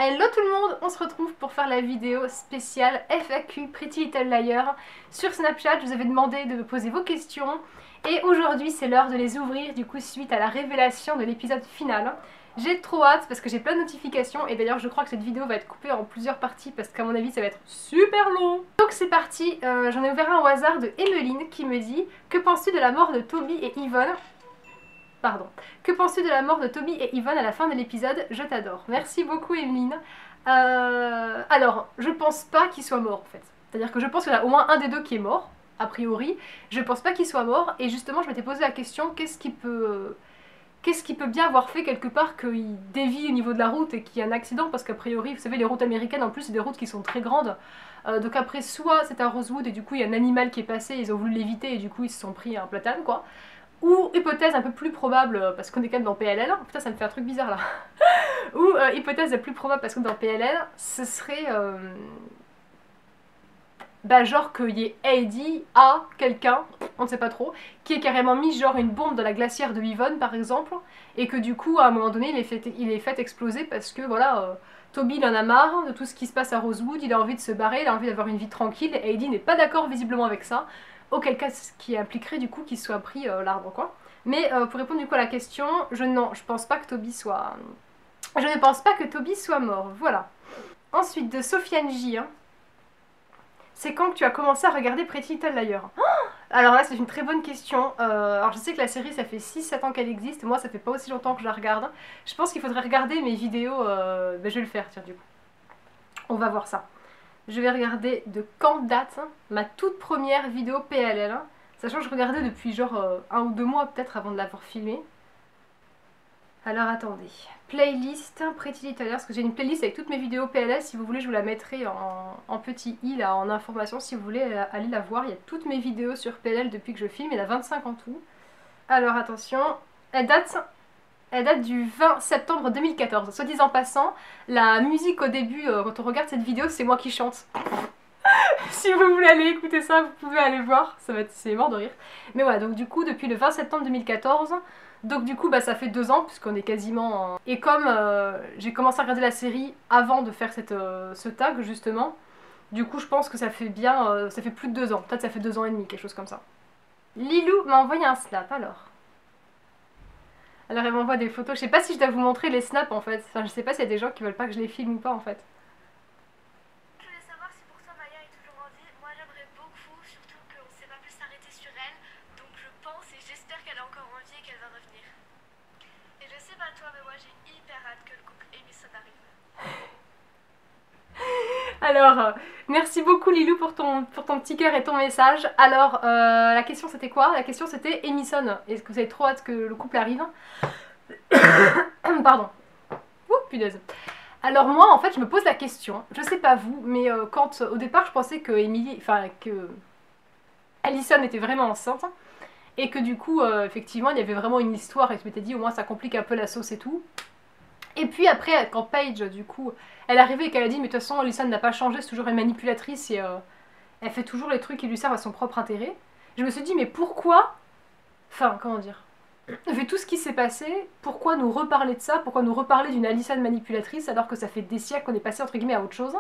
Hello tout le monde, on se retrouve pour faire la vidéo spéciale FAQ Pretty Little Liars. Sur Snapchat, je vous avais demandé de me poser vos questions et aujourd'hui c'est l'heure de les ouvrir du coup suite à la révélation de l'épisode final. J'ai trop hâte parce que j'ai plein de notifications et d'ailleurs je crois que cette vidéo va être coupée en plusieurs parties parce qu'à mon avis ça va être super long. Donc c'est parti, j'en ai ouvert un au hasard de Emeline qui me dit « Que penses-tu de la mort de Toby et Yvonne ?» Pardon. Que penses-tu de la mort de Toby et Yvonne à la fin de l'épisode? Je t'adore. Merci beaucoup, Emeline. Alors, je pense pas qu'il soit mort, en fait. C'est-à-dire que je pense qu'il y en a au moins un des deux qui est mort, a priori. Je pense pas qu'il soit mort, et justement, je m'étais posé la question, qu'est-ce qui peut bien avoir fait quelque part qu'il dévie au niveau de la route et qu'il y ait un accident? Parce qu'a priori, vous savez, les routes américaines, en plus, c'est des routes qui sont très grandes. Donc après, soit c'est à Rosewood, et du coup, il y a un animal qui est passé, ils ont voulu l'éviter, et du coup, ils se sont pris un platane, quoi. Ou hypothèse un peu plus probable, parce qu'on est quand même dans PLL, putain ça me fait un truc bizarre là. Ou hypothèse la plus probable parce qu'on est dans PLL, ce serait genre qu'il y ait Heidi à quelqu'un, on ne sait pas trop, qui ait carrément mis genre une bombe dans la glacière de Yvonne par exemple, et que du coup à un moment donné il est fait exploser parce que voilà, Toby il en a marre de tout ce qui se passe à Rosewood, il a envie de se barrer, il a envie d'avoir une vie tranquille, et Heidi n'est pas d'accord visiblement avec ça. Auquel cas, ce qui impliquerait du coup qu'il soit pris l'arbre quoi. Mais pour répondre du coup à la question, je pense pas que Toby soit... Je ne pense pas que Toby soit mort, voilà. Ensuite, de Sofiane J. Hein. C'est quand que tu as commencé à regarder Pretty Little Liars? Alors là, c'est une très bonne question. Alors je sais que la série, ça fait 6-7 ans qu'elle existe. Moi, ça fait pas aussi longtemps que je la regarde. Je pense qu'il faudrait regarder mes vidéos. Je vais le faire, tiens, du coup. On va voir ça. Je vais regarder de quand date ma toute première vidéo PLL, sachant que je regardais depuis genre 1 ou 2 mois peut-être avant de l'avoir filmé. Alors attendez, playlist Pretty Little Liars, parce que j'ai une playlist avec toutes mes vidéos PLL, si vous voulez je vous la mettrai en petit i là, en information, si vous voulez aller la voir, il y a toutes mes vidéos sur PLL depuis que je filme, il y en a 25 en tout. Alors attention, elle date du 20 septembre 2014. Soit disant passant, la musique au début, quand on regarde cette vidéo, c'est moi qui chante. Si vous voulez aller écouter ça, vous pouvez aller voir, c'est mort de rire. Mais voilà, donc du coup, depuis le 20 septembre 2014, donc du coup, bah, ça fait 2 ans, puisqu'on est quasiment... Et comme j'ai commencé à regarder la série avant de faire ce tag, justement, du coup, je pense que ça fait bien... ça fait plus de 2 ans, peut-être ça fait 2 ans et demi, quelque chose comme ça. Lilou m'a envoyé un snap, alors. Alors elle m'envoie des photos, je sais pas si je dois vous montrer les snaps en fait, enfin, je sais pas s'il y a des gens qui veulent pas que je les filme ou pas en fait. Je voulais savoir si pour toi Maya est toujours en vie. Moi j'aimerais beaucoup, surtout qu'on ne s'est pas plus s'arrêter sur elle. Donc je pense et j'espère qu'elle est encore en vie et qu'elle va revenir. Et je sais pas toi, mais moi j'ai hyper hâte que le couple Emerson arrive. Alors, merci beaucoup Lilou pour ton petit cœur et ton message. Alors, la question c'était quoi? La question c'était Emerson. Est-ce que vous avez trop hâte que le couple arrive? Pardon. Ouh, punaise. Alors moi, en fait, je me pose la question, je sais pas vous, mais quand au départ je pensais que que Allison était vraiment enceinte, et que du coup, effectivement, il y avait vraiment une histoire, et je m'étais dit au moins ça complique un peu la sauce et tout. Et puis après, quand Paige, du coup, elle est arrivée et qu'elle a dit, mais de toute façon, Allison n'a pas changé, c'est toujours une manipulatrice et elle fait toujours les trucs qui lui servent à son propre intérêt. Je me suis dit, mais pourquoi, enfin, comment dire, vu tout ce qui s'est passé, pourquoi nous reparler de ça? Pourquoi nous reparler d'une Allison manipulatrice alors que ça fait des siècles qu'on est passé entre guillemets à autre chose?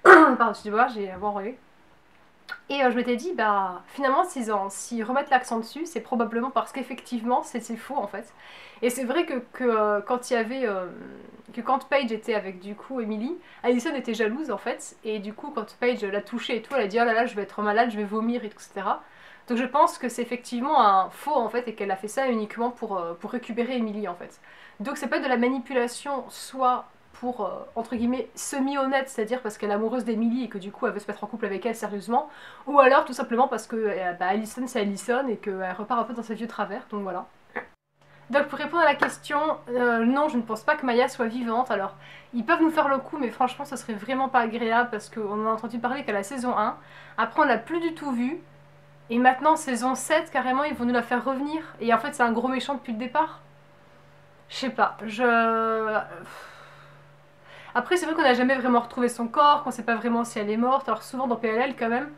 Pardon, excusez-moi, j'ai un bon relevé. Et je m'étais dit, bah finalement, s'ils remettent l'accent dessus, c'est probablement parce qu'effectivement, c'est faux en fait. Et c'est vrai que quand il y avait. Que quand Paige était avec du coup Emily, Allison était jalouse en fait. Et du coup, quand Paige l'a touchée et tout, elle a dit, oh là là, je vais être malade, je vais vomir, etc. Donc je pense que c'est effectivement un faux en fait et qu'elle a fait ça uniquement pour récupérer Emily en fait. Donc c'est pas de la manipulation soit pour entre guillemets semi-honnête, c'est-à-dire parce qu'elle est amoureuse d'Emily et que du coup elle veut se mettre en couple avec elle sérieusement, ou alors tout simplement parce que bah, Allison c'est Allison et qu'elle repart un peu dans ses vieux travers, donc voilà. Donc pour répondre à la question, non je ne pense pas que Maya soit vivante, alors ils peuvent nous faire le coup mais franchement ce serait vraiment pas agréable parce qu'on en a entendu parler qu'à la saison 1, après on l'a plus du tout vu, et maintenant, saison 7, carrément, ils vont nous la faire revenir. Et en fait, c'est un gros méchant depuis le départ. Je sais pas, Après, c'est vrai qu'on n'a jamais vraiment retrouvé son corps, qu'on sait pas vraiment si elle est morte. Alors souvent, dans PLL, quand même,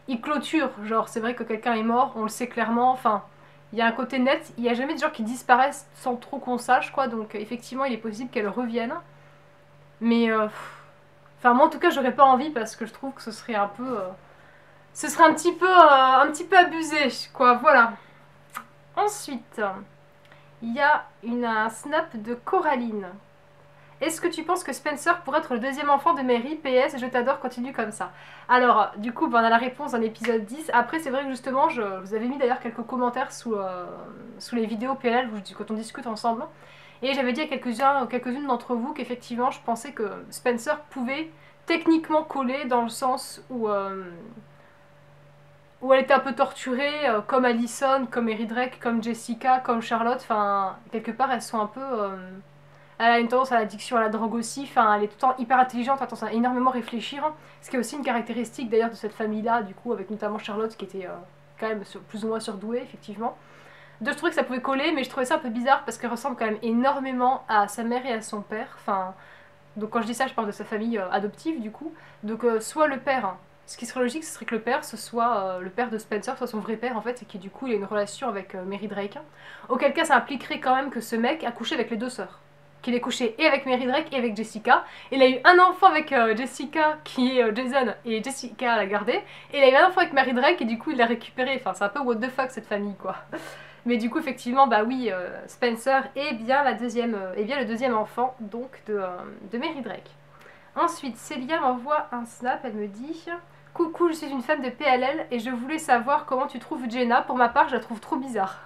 ils clôturent. Genre, c'est vrai que quelqu'un est mort, on le sait clairement. Enfin, il y a un côté net. Il y a jamais de gens qui disparaissent sans trop qu'on sache, quoi. Donc, effectivement, il est possible qu'elle revienne. Mais enfin moi en tout cas j'aurais pas envie parce que je trouve que ce serait un peu ce serait un petit peu abusé quoi, voilà. Ensuite il y a un snap de Coraline. Est-ce que tu penses que Spencer pourrait être le deuxième enfant de Mary? PS, je t'adore, continue comme ça. Alors, du coup, on a la réponse dans l'épisode 10. Après, c'est vrai que justement, je vous avais mis d'ailleurs quelques commentaires sous les vidéos PLL quand on discute ensemble. Et j'avais dit à quelques-unes d'entre vous qu'effectivement, je pensais que Spencer pouvait techniquement coller dans le sens où elle était un peu torturée, comme Allison, comme Mary Drake, comme Jessica, comme Charlotte. Enfin, quelque part, elles sont un peu... elle a une tendance à l'addiction à la drogue aussi, enfin elle est tout le temps hyper intelligente, attention à énormément réfléchir, ce qui est aussi une caractéristique d'ailleurs de cette famille-là, du coup, avec notamment Charlotte qui était quand même plus ou moins surdouée, effectivement. Donc je trouvais que ça pouvait coller, mais je trouvais ça un peu bizarre parce qu'elle ressemble quand même énormément à sa mère et à son père, enfin... Donc quand je dis ça, je parle de sa famille adoptive, du coup. Donc soit le père, hein. Ce qui serait logique, ce serait que le père, ce soit le père de Spencer, soit son vrai père en fait, et qui du coup il a une relation avec Mary Drake. Auquel cas ça impliquerait quand même que ce mec a couché avec les deux sœurs. Qu'il ait couché et avec Mary Drake et avec Jessica. Il a eu un enfant avec Jessica qui est Jason et Jessica l'a gardé. Et il a eu un enfant avec Mary Drake et du coup il l'a récupéré. Enfin c'est un peu what the fuck cette famille quoi. Mais du coup effectivement bah oui Spencer est bien, le deuxième enfant donc de Mary Drake. Ensuite Célia m'envoie un snap, elle me dit: coucou, je suis une fan de PLL et je voulais savoir comment tu trouves Jenna. Pour ma part je la trouve trop bizarre.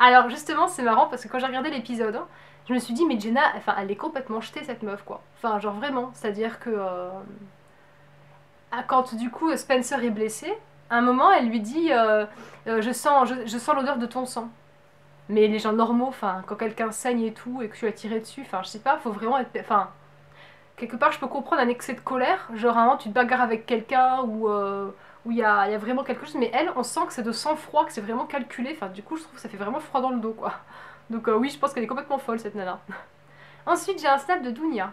Alors justement c'est marrant parce que quand j'ai regardé l'épisode, je me suis dit mais Jenna, enfin elle est complètement jetée cette meuf quoi. Enfin genre vraiment, c'est-à-dire que quand du coup Spencer est blessé, à un moment elle lui dit je sens l'odeur de ton sang. Mais les gens normaux, enfin quand quelqu'un saigne et tout et que tu as tiré dessus, enfin je sais pas, faut vraiment être, enfin quelque part je peux comprendre un excès de colère, genre un moment tu te bagarres avec quelqu'un ou où il y a vraiment quelque chose, mais elle, on sent que c'est de sang-froid, que c'est vraiment calculé, enfin du coup je trouve que ça fait vraiment froid dans le dos quoi. Donc oui, je pense qu'elle est complètement folle cette nana. Ensuite j'ai un snap de Dounia.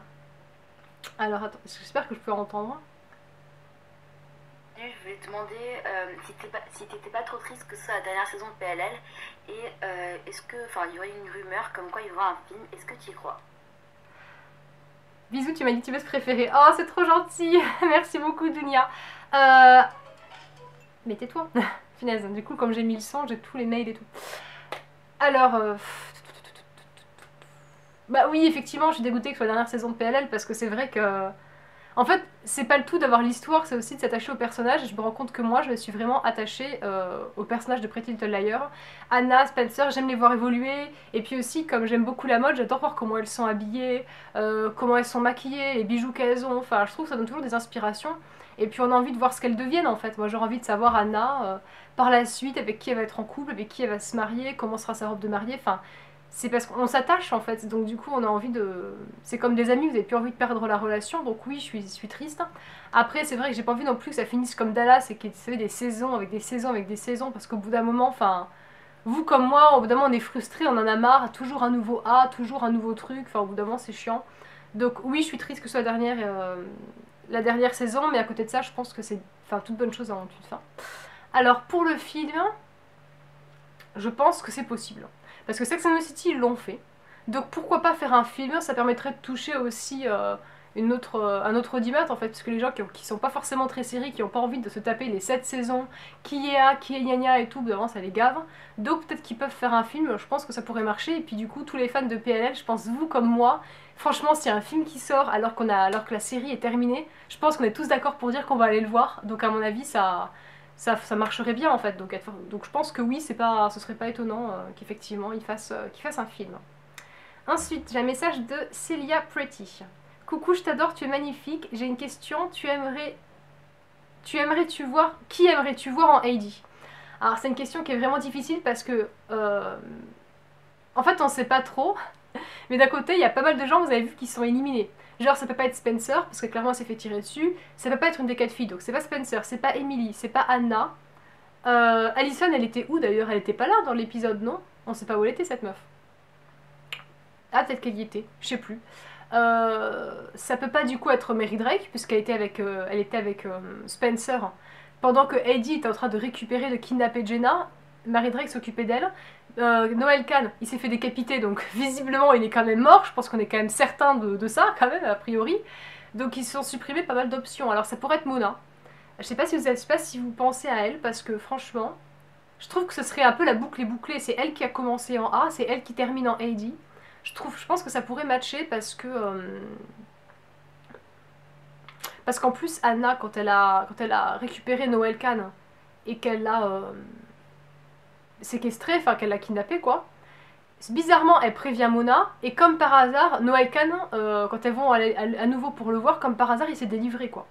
Alors attends, j'espère que je peux entendre. Je voulais te demander si t'étais pas trop triste que ce soit la dernière saison de PLL et est-ce que, enfin, il y aurait une rumeur comme quoi il y aura un film, est-ce que tu y crois? Bisous, tu m'as dit tu veux se préférer. Oh, c'est trop gentil. Merci beaucoup, Dunia. Mais tais-toi. Finesse. Du coup, comme j'ai mis le son, j'ai tous les mails et tout. Alors, bah oui, effectivement, je suis dégoûtée que ce soit la dernière saison de PLL parce que c'est vrai que... En fait, c'est pas le tout d'avoir l'histoire, c'est aussi de s'attacher au personnage. Et je me rends compte que moi, je me suis vraiment attachée au personnage de Pretty Little Liars. Anna, Spencer, j'aime les voir évoluer. Et puis aussi, comme j'aime beaucoup la mode, j'adore voir comment elles sont habillées, comment elles sont maquillées, les bijoux qu'elles ont. Enfin, je trouve que ça donne toujours des inspirations. Et puis on a envie de voir ce qu'elles deviennent en fait. Moi, j'ai envie de savoir Anna par la suite, avec qui elle va être en couple, avec qui elle va se marier, comment sera sa robe de mariée. Enfin, c'est parce qu'on s'attache en fait, donc du coup on a envie de... C'est comme des amis, vous avez plus envie de perdre la relation, donc oui, je suis triste. Après, c'est vrai que j'ai pas envie non plus que ça finisse comme Dallas et qu'il y ait des saisons avec des saisons avec des saisons, parce qu'au bout d'un moment, enfin... Vous comme moi, au bout d'un moment on est frustré, on en a marre, toujours un nouveau A, toujours un nouveau truc, enfin au bout d'un moment c'est chiant. Donc oui, je suis triste que ce soit la dernière saison, mais à côté de ça, je pense que c'est... Enfin, toute bonne chose en toute fin. Alors pour le film, je pense que c'est possible. Parce que Sex and the City, ils l'ont fait. Donc pourquoi pas faire un film? Ça permettrait de toucher aussi un autre audimat en fait. Parce que les gens qui sont pas forcément très séries, qui ont pas envie de se taper les 7 saisons, qui est A, qui est gna gna et tout, évidemment ça les gave. Donc peut-être qu'ils peuvent faire un film, je pense que ça pourrait marcher. Et puis du coup, tous les fans de PLL, je pense vous comme moi, franchement, s'il y a un film qui sort alors que la série est terminée, je pense qu'on est tous d'accord pour dire qu'on va aller le voir. Donc à mon avis, ça marcherait bien en fait. Donc je pense que oui, ce serait pas étonnant qu'effectivement il fasse un film. Ensuite, j'ai un message de Celia Pretty. Coucou, je t'adore, tu es magnifique. J'ai une question, qui aimerais-tu voir en AD? Alors c'est une question qui est vraiment difficile parce que en fait on sait pas trop. Mais d'un côté, il y a pas mal de gens, vous avez vu, qui sont éliminés. Genre, ça peut pas être Spencer, parce que clairement, elle s'est fait tirer dessus. Ça peut pas être une des 4 filles, donc c'est pas Spencer, c'est pas Emily, c'est pas Anna. Allison, elle était où d'ailleurs? Elle était pas là dans l'épisode, non? On sait pas où elle était, cette meuf. Ah, peut-être qu'elle y était, je sais plus. Ça peut pas du coup être Mary Drake, puisqu'elle était avec Spencer, pendant que Eddie était en train de kidnapper Jenna. Mary Drake s'occupait d'elle. Noël Kahn, il s'est fait décapiter, donc visiblement il est quand même mort, je pense qu'on est quand même certain de ça, quand même, a priori. Donc ils se sont supprimés pas mal d'options. Alors ça pourrait être Mona. Je sais pas si vous pensez à elle, parce que franchement, je trouve que ce serait un peu la boucle est bouclée. C'est elle qui a commencé en A, c'est elle qui termine en AD. Je pense que ça pourrait matcher parce que... parce qu'en plus, Anna, quand elle a récupéré Noël Kahn et qu'elle l'a séquestré, enfin qu'elle l'a kidnappé quoi, bizarrement elle prévient Mona, et comme par hasard, Noël Kahn, quand elles vont aller à nouveau pour le voir, comme par hasard il s'est délivré quoi.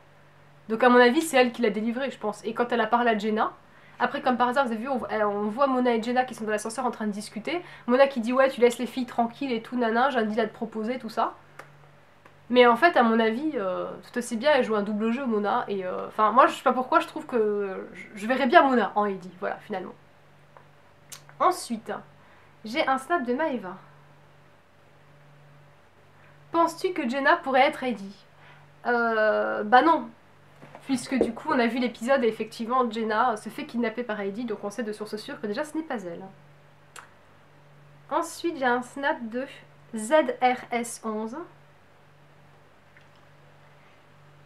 Donc à mon avis c'est elle qui l'a délivré je pense. Et quand elle a parlé à Jenna, après comme par hasard vous avez vu, on voit Mona et Jenna qui sont dans l'ascenseur en train de discuter. Mona qui dit ouais tu laisses les filles tranquilles et tout nana, j'ai un deal à te proposer, tout ça. Mais en fait, à mon avis, tout aussi bien, elle joue un double jeu, Mona. Et enfin, moi, je sais pas pourquoi, je trouve que je verrais bien Mona en Heidi, voilà, finalement. Ensuite, j'ai un snap de Maeva. Penses-tu que Jenna pourrait être Heidi? Bah non. Puisque du coup, on a vu l'épisode et effectivement, Jenna se fait kidnapper par Heidi, donc on sait de source sûre que déjà ce n'est pas elle. Ensuite, j'ai un snap de ZRS11.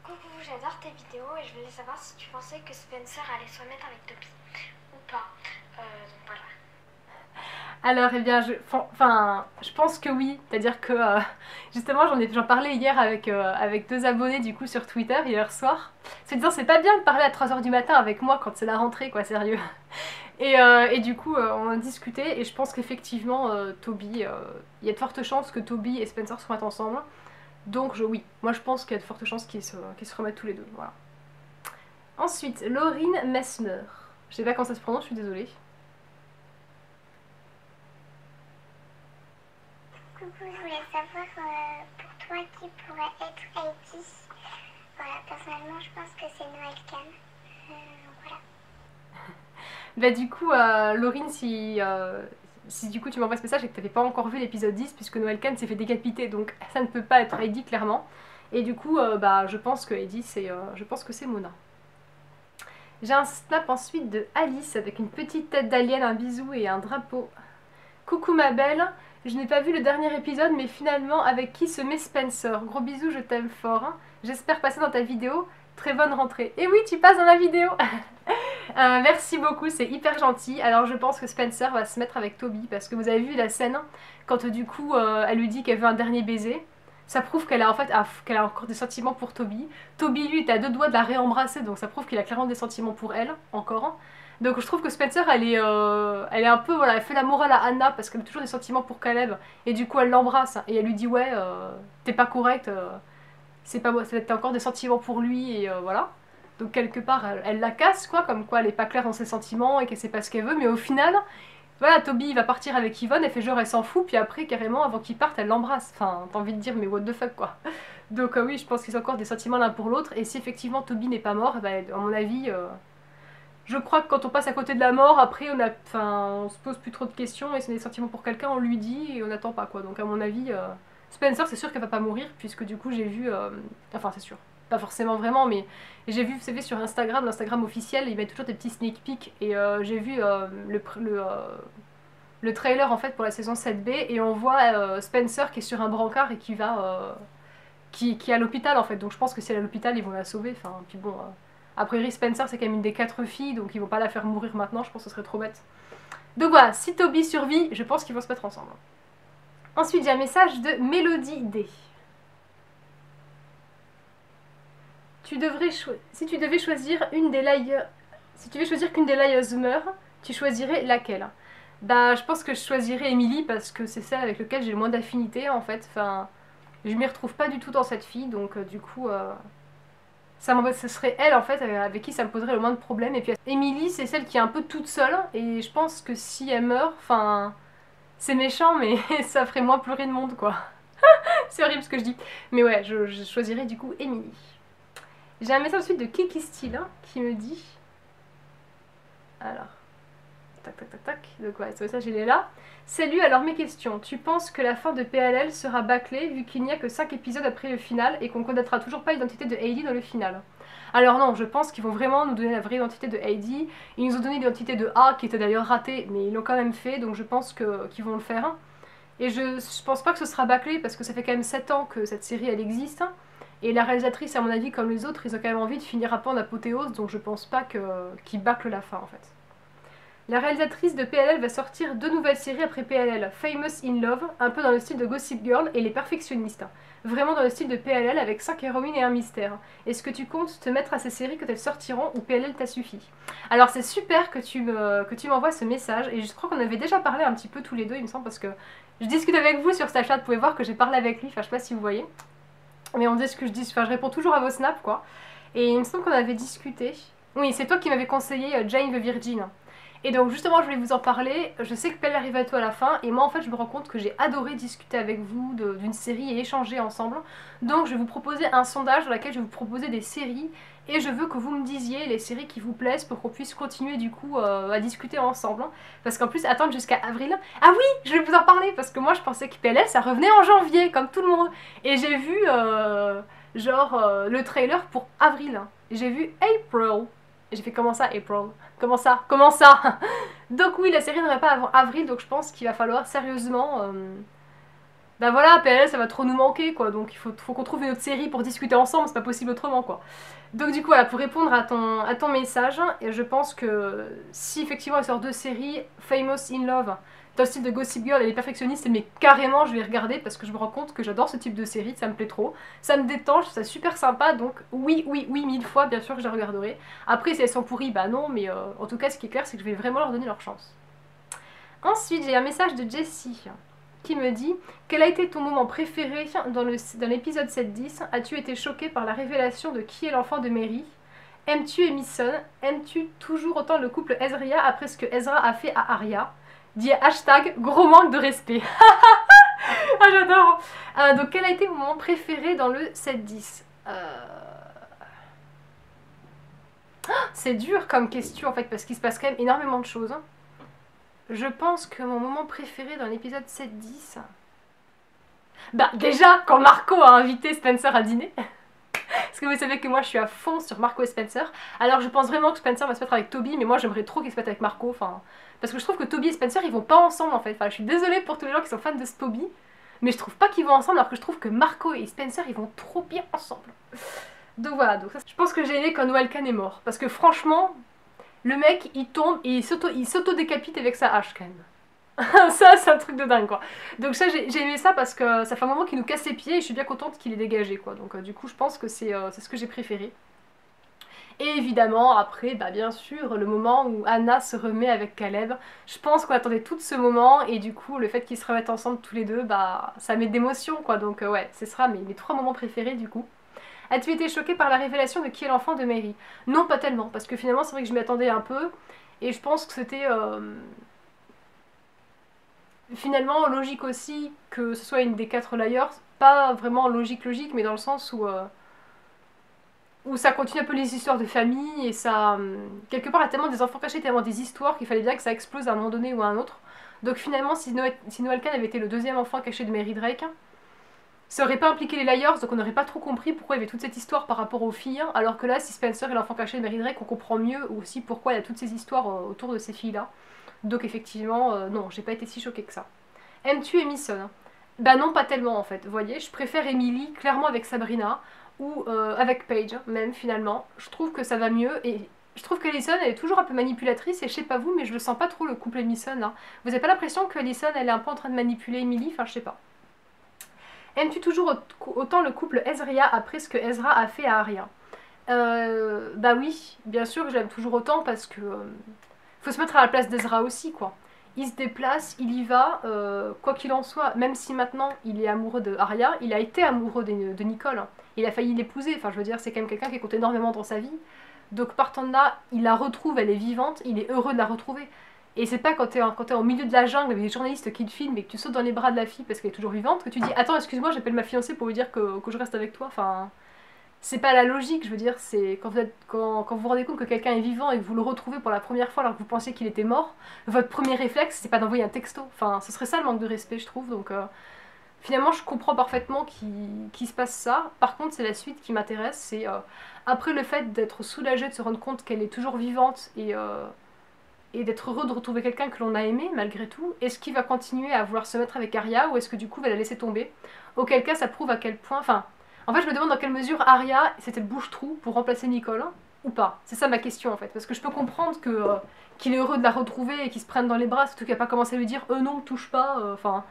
Coucou, j'adore tes vidéos et je voulais savoir si tu pensais que Spencer allait se remettre avec Toby ou pas. Donc voilà. Alors, eh bien, je pense que oui. C'est-à-dire que, justement, j'en parlais hier avec 2 abonnés, du coup, sur Twitter, hier soir. Se disant, c'est pas bien de parler à 3 h du matin avec moi quand c'est la rentrée, quoi, sérieux. Et du coup, on a discuté, et je pense qu'effectivement, Toby, il y a de fortes chances que Toby et Spencer se remettent ensemble. Donc, oui, moi je pense qu'il y a de fortes chances qu'ils se remettent tous les deux, voilà. Ensuite, Laurine Messner. Je sais pas comment ça se prononce, je suis désolée. Coucou, je voulais savoir pour toi qui pourrait être Heidi. Voilà, personnellement, je pense que c'est Noël Kahn. Voilà. Bah du coup, Laurine, si du coup tu m'envoies ce message et que t'avais pas encore vu l'épisode 10, puisque Noël Kahn s'est fait décapiter, donc ça ne peut pas être Heidi clairement. Et du coup, bah je pense que Heidi, je pense que c'est Mona. J'ai un snap ensuite de Alice avec une petite tête d'alien, un bisou et un drapeau. Coucou ma belle, je n'ai pas vu le dernier épisode, mais finalement avec qui se met Spencer? Gros bisous, je t'aime fort. Hein. J'espère passer dans ta vidéo. Très bonne rentrée. Et oui, tu passes dans ma vidéo. Merci beaucoup, c'est hyper gentil. Alors je pense que Spencer va se mettre avec Toby, parce que vous avez vu la scène quand du coup elle lui dit qu'elle veut un dernier baiser. Ça prouve qu'elle a en fait qu'elle a encore des sentiments pour Toby. Toby lui est à 2 doigts de la réembrasser, donc ça prouve qu'il a clairement des sentiments pour elle, encore. Donc je trouve que Spencer elle est un peu, voilà, elle fait la morale à Anna parce qu'elle a toujours des sentiments pour Caleb. Et du coup elle l'embrasse et elle lui dit ouais, t'es pas correcte, t'as encore des sentiments pour lui et voilà. Donc quelque part elle la casse quoi, comme quoi elle est pas claire dans ses sentiments et qu'elle sait pas ce qu'elle veut, mais au final... Voilà, Toby il va partir avec Yvonne, elle fait genre elle s'en fout, puis après carrément avant qu'il parte elle l'embrasse. Enfin, t'as envie de dire mais what the fuck quoi. Donc oui, je pense qu'ils ont encore des sentiments l'un pour l'autre, et si effectivement Toby n'est pas mort, bah, à mon avis, je crois que quand on passe à côté de la mort, après on se pose plus trop de questions, et si on a des sentiments pour quelqu'un, on lui dit et on n'attend pas quoi. Donc à mon avis, Spencer c'est sûr qu'elle va pas mourir, puisque du coup j'ai vu, enfin c'est sûr, pas forcément vraiment, mais j'ai vu, vous savez, sur Instagram, l'Instagram officiel, il met toujours des petits sneak peeks, et j'ai vu le trailer en fait pour la saison 7B, et on voit Spencer qui est sur un brancard et qui va... qui est à l'hôpital en fait, donc je pense que si elle est à l'hôpital, ils vont la sauver, enfin, puis bon... a priori, Spencer c'est quand même une des 4 filles, donc ils vont pas la faire mourir maintenant, je pense que ce serait trop bête. Donc voilà, si Toby survit, je pense qu'ils vont se mettre ensemble. Ensuite, j'ai un message de Mélodie D. Si tu devais choisir une des Liars... Si tu devais choisir qu'une des Liars meurt, tu choisirais laquelle? Bah, je pense que je choisirais Emily parce que c'est celle avec laquelle j'ai le moins d'affinité en fait. Enfin, je m'y retrouve pas du tout dans cette fille, donc du coup, ce serait elle en fait avec qui ça me poserait le moins de problèmes. Et puis Emily, c'est celle qui est un peu toute seule, et je pense que si elle meurt, enfin, c'est méchant, mais ça ferait moins pleurer de monde quoi. C'est horrible ce que je dis. Mais ouais, je choisirais du coup Emily. J'ai un message ensuite de Kiki Steele qui me dit... Alors... tac tac tac tac. Donc ouais, ce message il est là. Salut, alors mes questions. Tu penses que la fin de PLL sera bâclée vu qu'il n'y a que 5 épisodes après le final et qu'on ne connaîtra toujours pas l'identité de Heidi dans le final? Alors non, je pense qu'ils vont vraiment nous donner la vraie identité de Heidi. Ils nous ont donné l'identité de A qui était d'ailleurs ratée, mais ils l'ont quand même fait, donc je pense qu'ils vont le faire. Et je pense pas que ce sera bâclé parce que ça fait quand même 7 ans que cette série elle existe. Et la réalisatrice, à mon avis, comme les autres, ils ont quand même envie de finir un peu en apothéose, donc je pense pas qu'ils bâclent la fin en fait. La réalisatrice de PLL va sortir 2 nouvelles séries après PLL, Famous in Love, un peu dans le style de Gossip Girl, et Les Perfectionnistes. Vraiment dans le style de PLL avec 5 héroïnes et un mystère. Est-ce que tu comptes te mettre à ces séries quand elles sortiront ou PLL t'a suffi? Alors c'est super que tu m'envoies ce message, et je crois qu'on avait déjà parlé un petit peu tous les deux, il me semble, parce que je discute avec vous sur Snapchat, vous pouvez voir que j'ai parlé avec lui, enfin je sais pas si vous voyez. Mais on dit ce que je dis, enfin je réponds toujours à vos snaps quoi. Et il me semble qu'on avait discuté. Oui, c'est toi qui m'avais conseillé Jane the Virgin. Et donc justement je voulais vous en parler, je sais que Pelle arrive à toi à la fin, et moi en fait je me rends compte que j'ai adoré discuter avec vous d'une série et échanger ensemble. Donc je vais vous proposer un sondage dans lequel je vais vous proposer des séries, et je veux que vous me disiez les séries qui vous plaisent pour qu'on puisse continuer du coup à discuter ensemble. Parce qu'en plus attendre jusqu'à avril, ah oui je vais vous en parler, parce que moi je pensais que PLS ça revenait en janvier comme tout le monde. Et j'ai vu le trailer pour avril, j'ai vu April. Et j'ai fait comment ça April? Comment ça? Comment ça? Donc oui, la série n'aurait pas avant avril, donc je pense qu'il va falloir sérieusement... Ben voilà, PLL ça va trop nous manquer quoi, donc il faut qu'on trouve une autre série pour discuter ensemble, c'est pas possible autrement quoi. Donc du coup voilà, pour répondre à ton message, et je pense que si effectivement il sort 2 séries, Famous in Love, dans le style de Gossip Girl et Les Perfectionnistes, mais carrément je vais regarder parce que je me rends compte que j'adore ce type de série, ça me plaît trop, ça me détend, je trouve ça super sympa, donc oui, 1000 fois bien sûr que je la regarderai. Après si elles sont pourries, bah non, mais en tout cas ce qui est clair c'est que je vais vraiment leur donner leur chance. Ensuite j'ai un message de Jessie qui me dit: quel a été ton moment préféré dans l'épisode 7-10? As-tu été choquée par la révélation de qui est l'enfant de Mary? Aimes-tu Emerson? Aimes-tu toujours autant le couple Ezria après ce que Ezra a fait à Arya? Dis hashtag gros manque de respect. Ah j'adore. Donc quel a été mon moment préféré dans le 7-10? C'est dur comme question en fait parce qu'il se passe quand même énormément de choses. Je pense que mon moment préféré dans l'épisode 7-10... Bah déjà quand Marco a invité Spencer à dîner. Parce que vous savez que moi je suis à fond sur Marco et Spencer. Alors je pense vraiment que Spencer va se mettre avec Toby, mais moi j'aimerais trop qu'il se mette avec Marco. Enfin, parce que je trouve que Toby et Spencer ils vont pas ensemble en fait. Enfin, je suis désolée pour tous les gens qui sont fans de Toby, mais je trouve pas qu'ils vont ensemble alors que je trouve que Marco et Spencer ils vont trop bien ensemble. Donc voilà, donc ça, je pense que j'ai aimé quand Noel Khan est mort. Parce que franchement, le mec il tombe et il s'auto-décapite avec sa hache quand même. Ça c'est un truc de dingue quoi. Donc ça j'ai aimé ça parce que ça fait un moment qu'il nous casse les pieds et je suis bien contente qu'il ait dégagé quoi. Donc du coup je pense que c'est ce que j'ai préféré. Et évidemment après bah bien sûr le moment où Anna se remet avec Caleb. Je pense qu'on attendait tout ce moment et du coup le fait qu'ils se remettent ensemble tous les deux bah ça met d'émotion quoi. Donc ouais ce sera mes 3 moments préférés du coup. As-tu été choquée par la révélation de qui est l'enfant de Mary? Non pas tellement parce que finalement c'est vrai que je m'y attendais un peu et je pense que c'était... finalement logique aussi que ce soit une des 4 layers, pas vraiment logique mais dans le sens où ça continue un peu les histoires de famille et ça quelque part il y a tellement des enfants cachés, tellement des histoires qu'il fallait bien que ça explose à un moment donné ou à un autre. Donc finalement si Noel Khan avait été le 2e enfant caché de Mary Drake, ça aurait pas impliqué les layers, donc on n'aurait pas trop compris pourquoi il y avait toute cette histoire par rapport aux filles, alors que là si Spencer est l'enfant caché de Mary Drake on comprend mieux aussi pourquoi il y a toutes ces histoires autour de ces filles là. Donc effectivement, non, j'ai pas été si choquée que ça. Aimes-tu Emerson? Bah non, pas tellement en fait. Vous voyez, je préfère Emily clairement avec Sabrina, ou avec Paige même finalement. Je trouve que ça va mieux, et je trouve qu'Ellison elle est toujours un peu manipulatrice, et je sais pas vous, mais je le sens pas trop le couple Emerson là. Vous avez pas l'impression que Ellison elle est un peu en train de manipuler Emily? Enfin je sais pas. Aimes-tu toujours autant le couple Ezria après ce que Ezra a fait à Arya? Bah oui, bien sûr que je l'aime toujours autant parce que... faut se mettre à la place d'Ezra aussi quoi. Il se déplace, il y va, quoi qu'il en soit, même si maintenant il est amoureux de Arya, il a été amoureux de Nicole. Il a failli l'épouser, enfin je veux dire c'est quand même quelqu'un qui compte énormément dans sa vie. Donc partant de là, il la retrouve, elle est vivante, il est heureux de la retrouver. Et c'est pas quand t'es au milieu de la jungle avec des journalistes qui te filment et que tu sautes dans les bras de la fille parce qu'elle est toujours vivante que tu dis attends excuse-moi j'appelle ma fiancée pour lui dire que je reste avec toi, enfin... c'est pas la logique, je veux dire, c'est quand vous vous rendez compte que quelqu'un est vivant et que vous le retrouvez pour la première fois alors que vous pensiez qu'il était mort, votre premier réflexe, c'est pas d'envoyer un texto. Enfin, ce serait ça le manque de respect, je trouve. Donc, finalement, je comprends parfaitement qu'il se passe ça. Par contre, c'est la suite qui m'intéresse. C'est après le fait d'être soulagé, de se rendre compte qu'elle est toujours vivante et d'être heureux de retrouver quelqu'un que l'on a aimé malgré tout, est-ce qu'il va continuer à vouloir se mettre avec Arya ou est-ce que du coup il va la laisser tomber? Auquel cas, ça prouve à quel point. Enfin, en fait, je me demande dans quelle mesure Arya, c'était le bouche-trou pour remplacer Nicole, hein, ou pas. C'est ça ma question, en fait. Parce que je peux comprendre que qu'il est heureux de la retrouver et qu'il se prenne dans les bras, surtout qu'il n'a pas commencé à lui dire « non, touche pas enfin,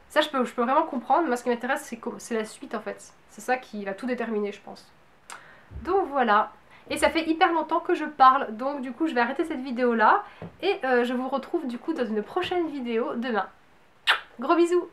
ça, je peux vraiment comprendre. Moi, ce qui m'intéresse, c'est la suite, en fait. C'est ça qui va tout déterminer, je pense. Donc, voilà. Et ça fait hyper longtemps que je parle, donc du coup, je vais arrêter cette vidéo-là. Et je vous retrouve, du coup, dans une prochaine vidéo demain. Gros bisous!